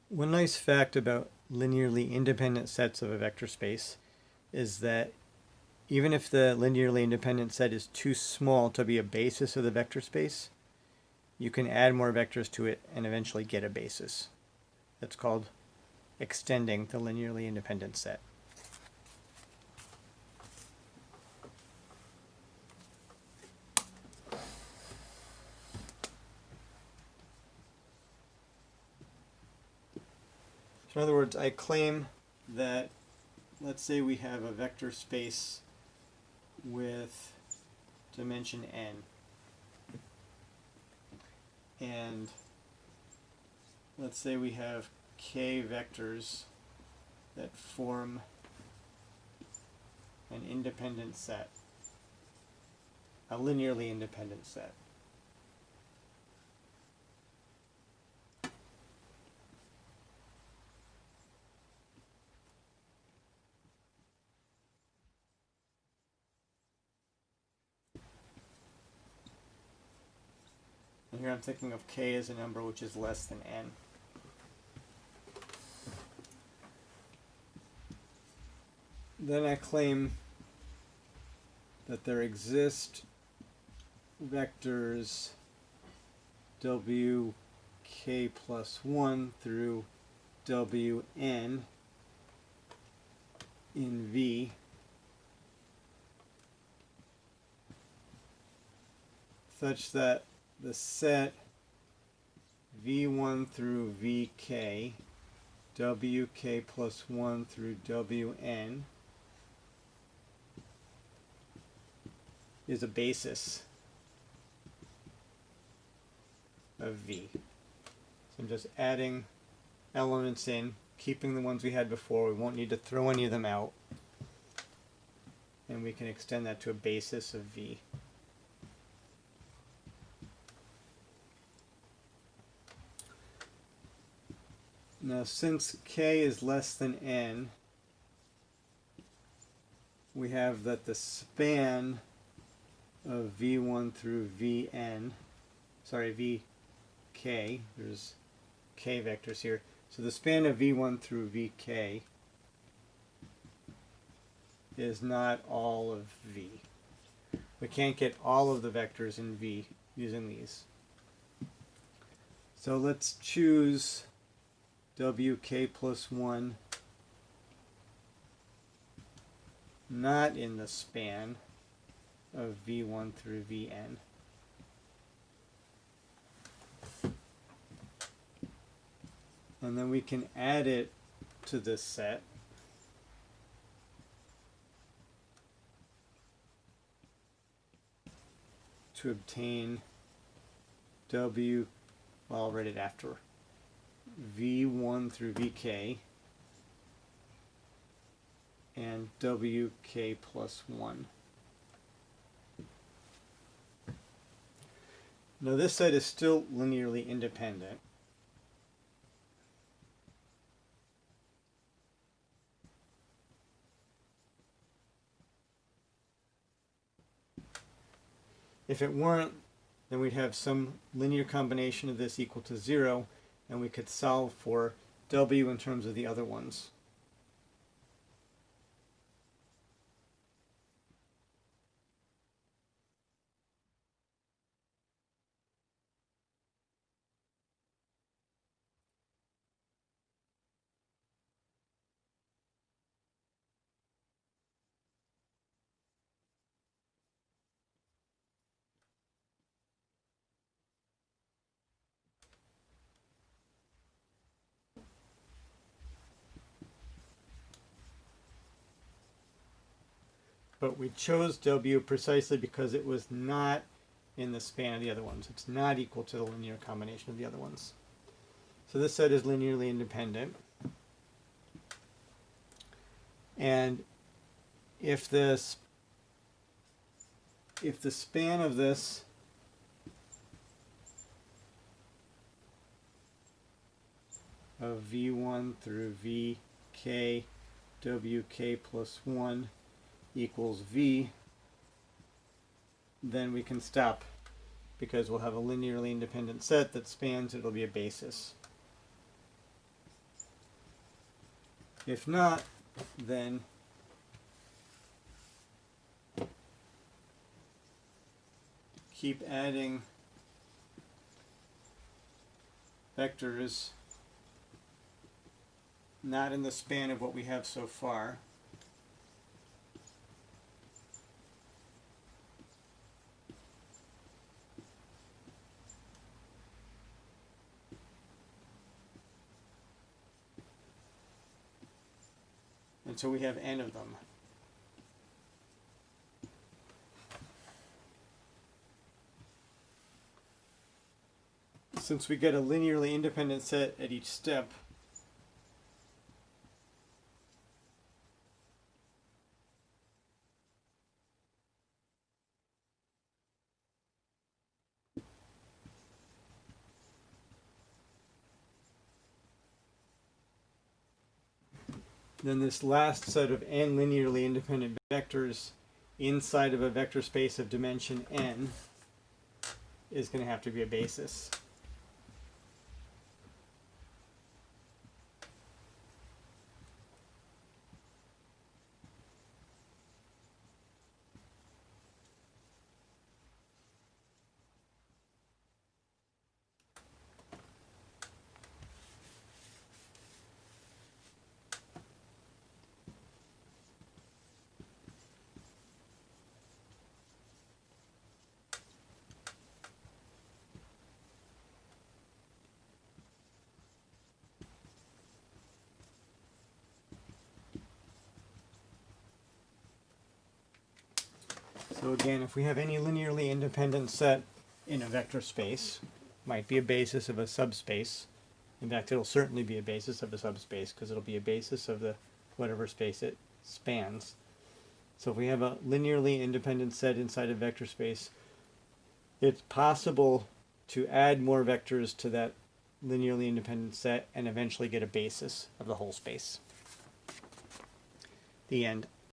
One nice fact about linearly independent sets of a vector space is that even if the linearly independent set is too small to be a basis of the vector space, you can add more vectors to it and eventually get a basis. That's called extending the linearly independent set. So in other words, I claim that, let's say we have a vector space with dimension n, and let's say we have k vectors that form an independent set, a linearly independent set. And here I'm thinking of k as a number which is less than n. Then I claim that there exist vectors wk plus 1 through wn in V such that the set v1 through vk, wk plus 1 through wn is a basis of V. So I'm just adding elements in, keeping the ones we had before. We won't need to throw any of them out. And we can extend that to a basis of V. Now, since k is less than n, we have that the span of v1 through vn, vk, there's k vectors here, so the span of v1 through vk is not all of v. We can't get all of the vectors in V using these. So let's choose wk plus 1 not in the span of v1 through vn. And then we can add it to this set. To obtain w, well, I'll write it after, v1 through vk and wk plus 1. Now this set is still linearly independent. If it weren't, then we'd have some linear combination of this equal to 0, and we could solve for w in terms of the other ones. But we chose w precisely because it was not in the span of the other ones. It's not equal to the linear combination of the other ones. So this set is linearly independent. And if the span of this of v1 through vk, wk plus 1 equals v, then we can stop, because we'll have a linearly independent set that spans, it'll be a basis. If not, then keep adding vectors not in the span of what we have so far. Until we have n of them. Since we get a linearly independent set at each step, then this last set of n linearly independent vectors inside of a vector space of dimension n is going to have to be a basis. So again, if we have any linearly independent set in a vector space, might be a basis of a subspace. In fact, it'll certainly be a basis of a subspace because it'll be a basis of the whatever space it spans. So if we have a linearly independent set inside a vector space, it's possible to add more vectors to that linearly independent set and eventually get a basis of the whole space. The end.